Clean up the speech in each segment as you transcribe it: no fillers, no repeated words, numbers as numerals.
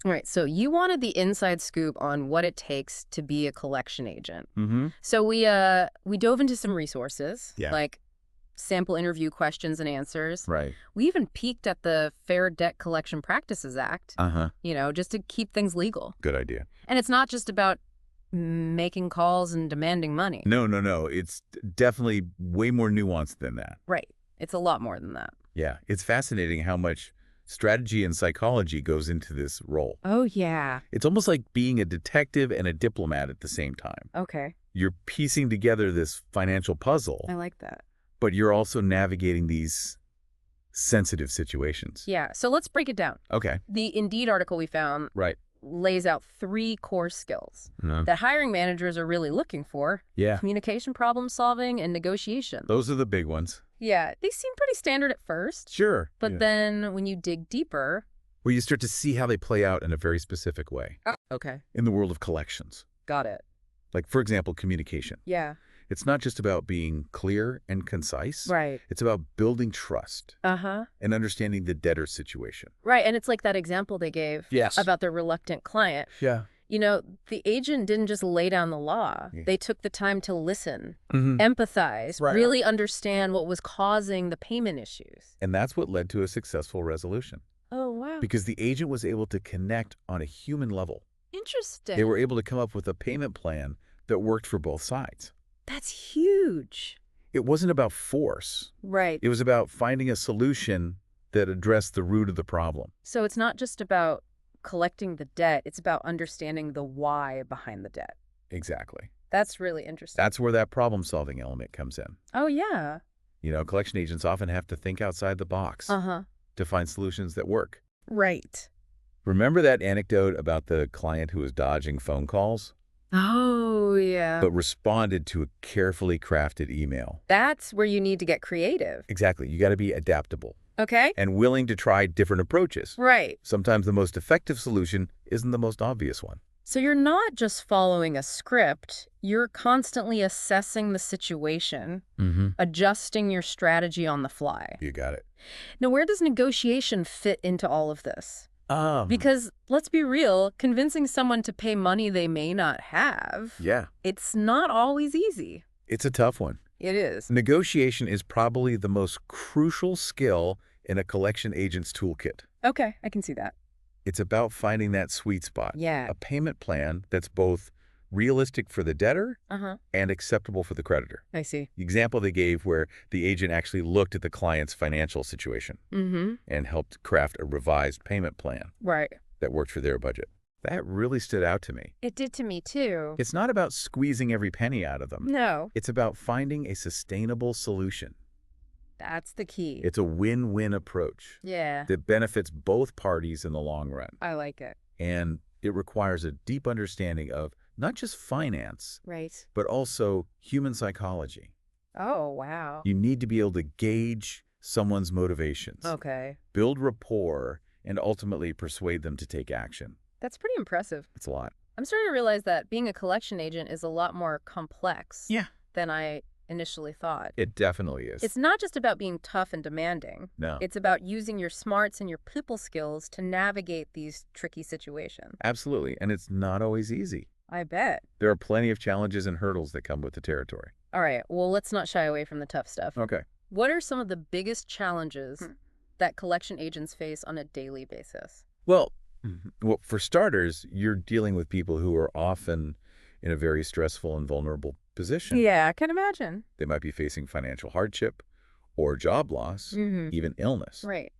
All right, so you wanted the inside scoop on what it takes to be a collection agent. Mm-hmm. So we dove into some resources, Yeah. like sample interview questions and answers. Right. We even peeked at the Fair Debt Collection Practices Act, Uh-huh. just to keep things legal. Good idea. And it's not just about making calls and demanding money. No. It's definitely way more nuanced than that. Right. It's a lot more than that. Yeah. It's fascinating how much strategy and psychology goes into this role. Oh, yeah. It's almost like being a detective and a diplomat at the same time. Okay. You're piecing together this financial puzzle, I like that. but you're also navigating these sensitive situations. Yeah. So let's break it down. Okay. The Indeed article we found Right. lays out 3 core skills that hiring managers are really looking for. Yeah. Communication, problem solving, and negotiation. Those are the big ones. Yeah, they seem pretty standard at first. Sure. But Yeah. then when you dig deeper... Where you start to see how they play out in a very specific way Okay, in the world of collections. got it. Like, for example, communication. Yeah. It's not just about being clear and concise. Right. It's about building trust Uh-huh. and understanding the debtor situation. Right, and it's like that example they gave Yes. about the reluctant client. Yeah. The agent didn't just lay down the law. Yeah. They took the time to listen, Mm-hmm. empathize, Right. really understand what was causing the payment issues. And that's what led to a successful resolution. Oh, wow. Because the agent was able to connect on a human level. Interesting. They were able to come up with a payment plan that worked for both sides. That's huge. It wasn't about force. Right. It was about finding a solution that addressed the root of the problem. So it's not just about collecting the debt, it's about understanding the why behind the debt. Exactly. That's really interesting. That's where that problem-solving element comes in. Oh, yeah. Collection agents often have to think outside the box Uh-huh. to find solutions that work. Right. Remember that anecdote about the client who was dodging phone calls, Oh, yeah. but responded to a carefully crafted email? That's where you need to get creative. Exactly. You got to be adaptable Okay? and willing to try different approaches. Right. Sometimes the most effective solution isn't the most obvious one. So you're not just following a script, you're constantly assessing the situation, Mm-hmm. adjusting your strategy on the fly. You got it. Now, where does negotiation fit into all of this? Because, let's be real, convincing someone to pay money they may not have, Yeah, it's not always easy. it's a tough one. It is. Negotiation is probably the most crucial skill in a collection agent's toolkit. Okay, I can see that. It's about finding that sweet spot. Yeah. A payment plan that's both realistic for the debtor Uh-huh. and acceptable for the creditor. I see. The example they gave where the agent actually looked at the client's financial situation Mm-hmm. and helped craft a revised payment plan Right. that worked for their budget. That really stood out to me. It did to me, too. It's not about squeezing every penny out of them. No, It's about finding a sustainable solution. that's the key. It's a win-win approach Yeah, that benefits both parties in the long run. I like it. And it requires a deep understanding of not just finance, Right. but also human psychology. Oh, wow. You need to be able to gauge someone's motivations, Okay. build rapport, and ultimately persuade them to take action. That's pretty impressive. It's a lot. I'm starting to realize that being a collection agent is a lot more complex Yeah. than I initially thought. It definitely is. It's not just about being tough and demanding. No. It's about using your smarts and your people skills to navigate these tricky situations. Absolutely. And it's not always easy. I bet. There are plenty of challenges and hurdles that come with the territory. All right, well, let's not shy away from the tough stuff. Okay. What are some of the biggest challenges that collection agents face on a daily basis? Well, for starters, you're dealing with people who are often in a very stressful and vulnerable position. Yeah, I can imagine. They might be facing financial hardship or job loss, Mm-hmm. even illness. Right.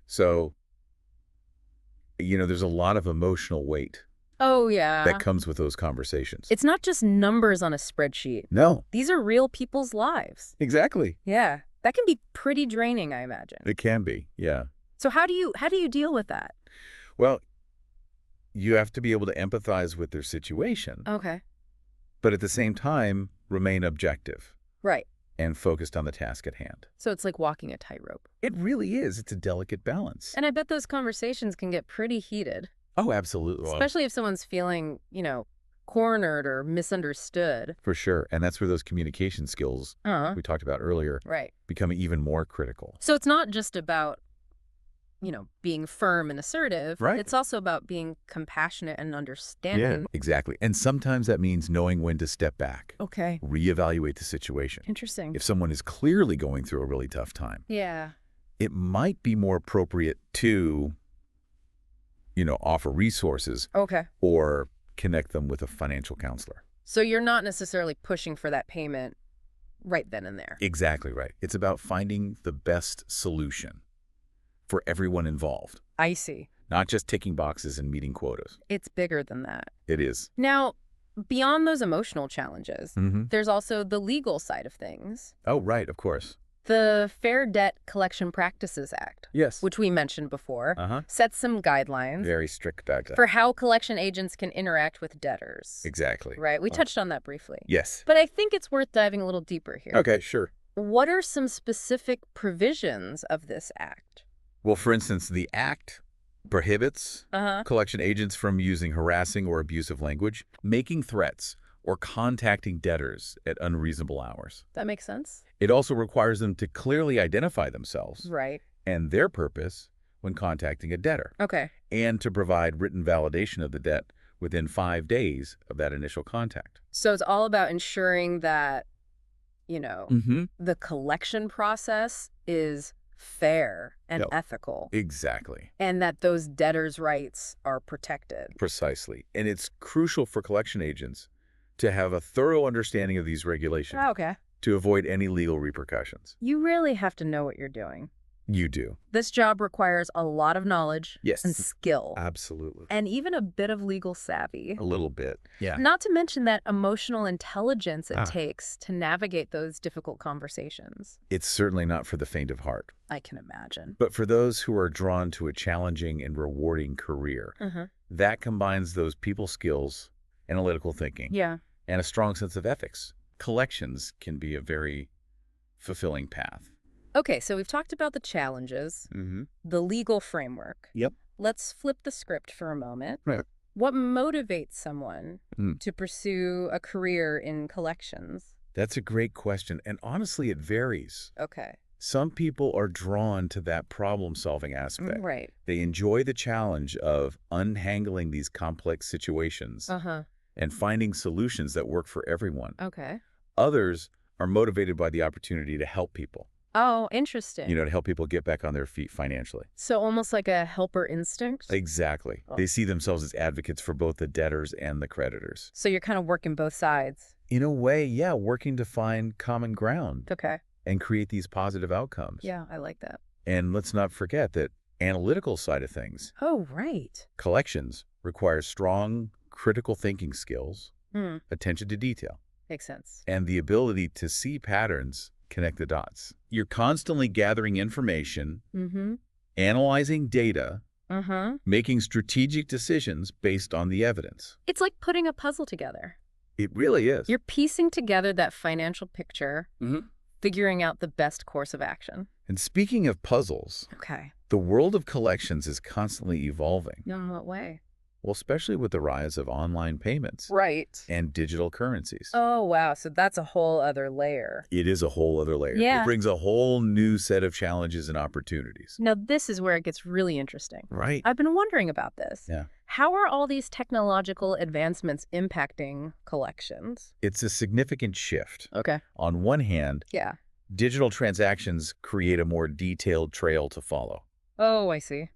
So, there's a lot of emotional weight Oh, yeah. that comes with those conversations. It's not just numbers on a spreadsheet. No, These are real people's lives. exactly. Yeah. That can be pretty draining, I imagine. It can be, yeah. So how do you deal with that? Well, you have to be able to empathize with their situation, Okay. but at the same time, remain objective Right. and focused on the task at hand. So it's like walking a tightrope. It really is. It's a delicate balance. And I bet those conversations can get pretty heated, Oh, absolutely. especially if someone's feeling, cornered or misunderstood. For sure. And that's where those communication skills Uh-huh. we talked about earlier Right. become even more critical. So it's not just about being firm and assertive. Right. It's also about being compassionate and Yeah, understanding. exactly. And sometimes that means knowing when to step back, Okay. reevaluate the situation. Interesting. If someone is clearly going through a really tough time, Yeah. it might be more appropriate to, offer resources Okay. or connect them with a financial counselor. So you're not necessarily pushing for that payment right then and there. Exactly right. It's about finding the best solution for everyone involved, I see. not just ticking boxes and meeting quotas. It's bigger than that. It is. Now, beyond those emotional challenges, there's also the legal side of things. Oh, right, of course. The Fair Debt Collection Practices Act, Yes. which we mentioned before, Uh-huh. sets some guidelines Very strict back then. for how collection agents can interact with debtors. Exactly. Right? We touched on that briefly. Yes. But I think it's worth diving a little deeper here. Okay, sure. What are some specific provisions of this act? Well, for instance, the Act prohibits collection agents from using harassing or abusive language, making threats, or contacting debtors at unreasonable hours. That makes sense. It also requires them to clearly identify themselves Right. and their purpose when contacting a debtor, Okay. and to provide written validation of the debt within 5 days of that initial contact. So it's all about ensuring that, the collection process is fair and Yep. ethical, Exactly. and that those debtors' rights are protected. Precisely. And it's crucial for collection agents to have a thorough understanding of these regulations Okay. to avoid any legal repercussions. You really have to know what you're doing. You do. This job requires a lot of knowledge Yes. and skill, Absolutely. and even a bit of legal savvy. A little bit. Yeah. Not to mention that emotional intelligence it Ah. takes to navigate those difficult conversations. It's certainly not for the faint of heart. I can imagine. But for those who are drawn to a challenging and rewarding career, that combines those people skills, analytical thinking, Yeah. and a strong sense of ethics. Collections can be a very fulfilling path. Okay, so we've talked about the challenges, the legal framework. Yep. Let's flip the script for a moment. Right. What motivates someone to pursue a career in collections? That's a great question, and honestly, it varies. Okay. Some people are drawn to that problem-solving aspect. Right. They enjoy the challenge of untangling these complex situations and finding solutions that work for everyone. Okay. Others are motivated by the opportunity to help people, Oh, interesting. to help people get back on their feet financially. So almost like a helper instinct? Exactly. They see themselves as advocates for both the debtors and the creditors. So you're kind of working both sides. In a way, yeah, working to find common ground Okay. and create these positive outcomes. Yeah, I like that. And let's not forget that analytical side of things, Oh, right. collections, requires strong critical thinking skills, attention to detail, Makes sense. and the ability to see patterns, connect the dots. You're constantly gathering information, analyzing data, making strategic decisions based on the evidence. It's like putting a puzzle together. It really is. You're piecing together that financial picture, figuring out the best course of action. And speaking of puzzles, Okay. the world of collections is constantly evolving. In what way? Well, especially with the rise of online payments Right. and digital currencies. Oh, wow. So that's a whole other layer. It is a whole other layer. Yeah. It brings a whole new set of challenges and opportunities. Now, this is where it gets really interesting. Right. I've been wondering about this. Yeah. How are all these technological advancements impacting collections? It's a significant shift. Okay. On one hand, Yeah. digital transactions create a more detailed trail to follow. Oh, I see.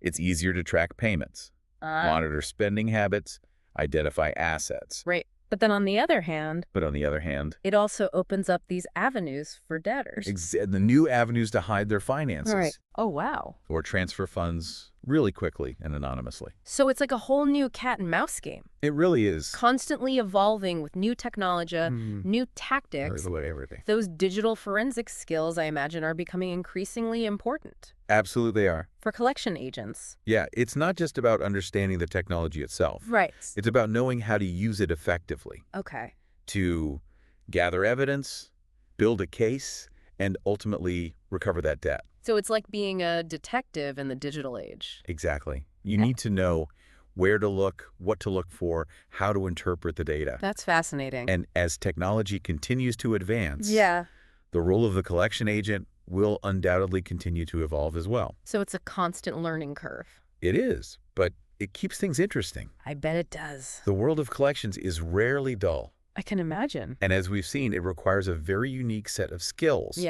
It's easier to track payments, monitor spending habits, identify assets. Right. But then on the other hand, But on the other hand, it also opens up these avenues for debtors. the new avenues to hide their finances Right. Oh, wow. or transfer funds really quickly and anonymously. So it's like a whole new cat and mouse game, It really is. constantly evolving with new technology, new tactics. Everything. Those digital forensic skills, I imagine, are becoming increasingly important Absolutely they are. for collection agents. Yeah, it's not just about understanding the technology itself. Right. It's about knowing how to use it effectively Okay. to gather evidence, build a case, and ultimately recover that debt. So it's like being a detective in the digital age. Exactly. You need to know where to look, what to look for, how to interpret the data. That's fascinating. And as technology continues to advance, Yeah. the role of the collection agent will undoubtedly continue to evolve as well. So it's a constant learning curve. It is, but it keeps things interesting. I bet it does. The world of collections is rarely dull. I can imagine. And as we've seen, it requires a very unique set of skills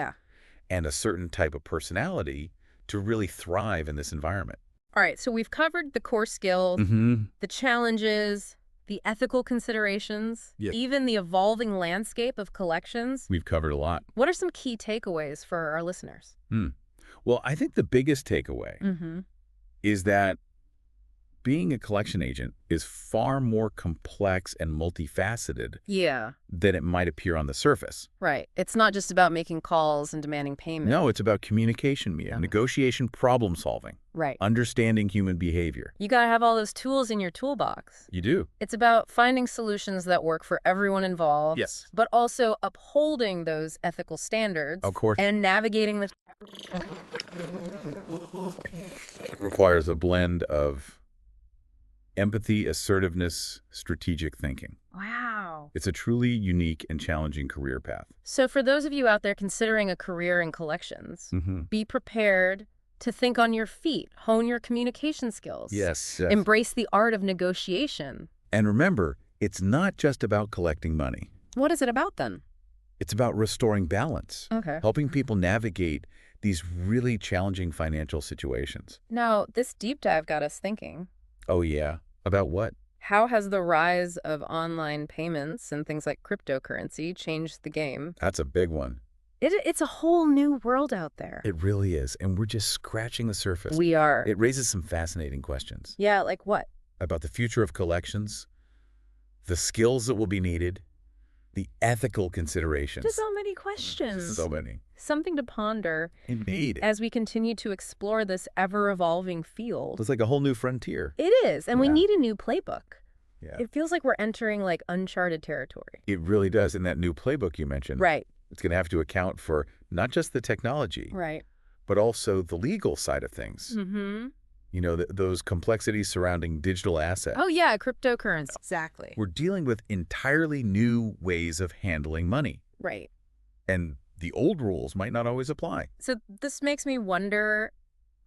and a certain type of personality to really thrive in this environment. All right, so we've covered the core skills, the challenges, the ethical considerations, even the evolving landscape of collections. We've covered a lot. What are some key takeaways for our listeners? Well, I think the biggest takeaway is that being a collection agent is far more complex and multifaceted than it might appear on the surface. Right. It's not just about making calls and demanding payment. No, it's about communication, Mia, negotiation, problem solving, understanding human behavior. You got to have all those tools in your toolbox. You do. It's about finding solutions that work for everyone involved, but also upholding those ethical standards. Of course. And navigating the... It requires a blend of empathy, assertiveness, strategic thinking. Wow. It's a truly unique and challenging career path. So for those of you out there considering a career in collections, be prepared to think on your feet, hone your communication skills. Yes. Embrace the art of negotiation. And remember, it's not just about collecting money. What is it about then? It's about restoring balance. Okay. Helping people navigate these really challenging financial situations. Now, this deep dive got us thinking. Oh, yeah. About what? How has the rise of online payments and things like cryptocurrency changed the game? That's a big one. It's a whole new world out there. It really is. And we're just scratching the surface. We are. It raises some fascinating questions. Yeah, like what? About the future of collections, the skills that will be needed, the ethical considerations. Just so many questions. So many. Something to ponder. Indeed. As we continue to explore this ever-evolving field. It's like a whole new frontier. It is. And we need a new playbook. Yeah. It feels like we're entering like uncharted territory. It really does. In that new playbook you mentioned. Right. It's going to have to account for not just the technology. Right. But also the legal side of things. You know, those complexities surrounding digital assets. Oh, yeah, cryptocurrency. Exactly. We're dealing with entirely new ways of handling money. Right. And the old rules might not always apply. So this makes me wonder,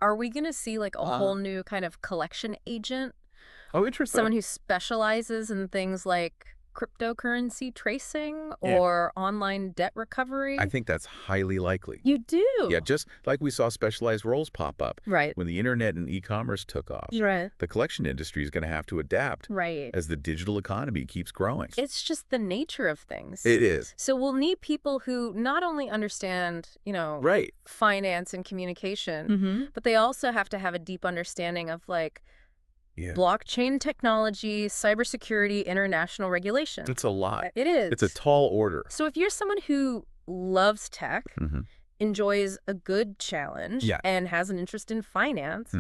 are we going to see like a whole new kind of collection agent? Oh, interesting. Someone who specializes in things like cryptocurrency tracing or online debt recovery? I think that's highly likely. You do? Yeah, just like we saw specialized roles pop up. Right. When the internet and e-commerce took off. Right. The collection industry is going to have to adapt. Right. As the digital economy keeps growing. It's just the nature of things. It is. So we'll need people who not only understand, you know, finance and communication, but they also have to have a deep understanding of like blockchain technology, cybersecurity, international regulation. It's a lot. It is. It's a tall order. So if you're someone who loves tech, enjoys a good challenge, and has an interest in finance,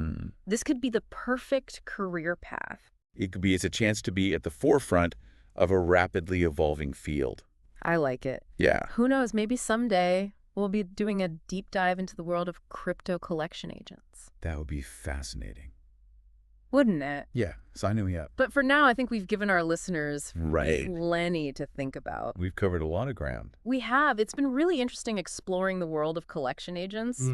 this could be the perfect career path. It's a chance to be at the forefront of a rapidly evolving field. I like it. Yeah. Who knows, maybe someday we'll be doing a deep dive into the world of crypto collection agents. That would be fascinating. Wouldn't it? Yeah, sign me up. But for now, I think we've given our listeners plenty to think about. We've covered a lot of ground. We have. It's been really interesting exploring the world of collection agents.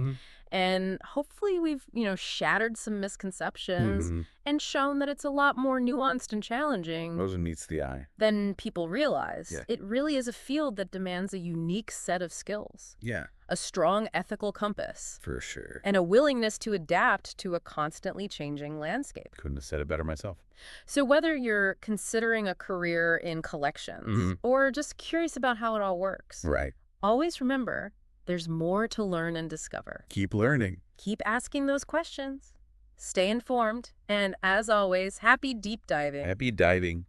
And hopefully we've, you know, shattered some misconceptions and shown that it's a lot more nuanced and challenging Those meets the eye. than people realize. It really is a field that demands a unique set of skills. Yeah. A strong ethical compass. For sure. And a willingness to adapt to a constantly changing landscape. Couldn't have said it better myself. So whether you're considering a career in collections or just curious about how it all works, always remember there's more to learn and discover. Keep learning. Keep asking those questions. Stay informed. And as always, happy deep diving. Happy diving.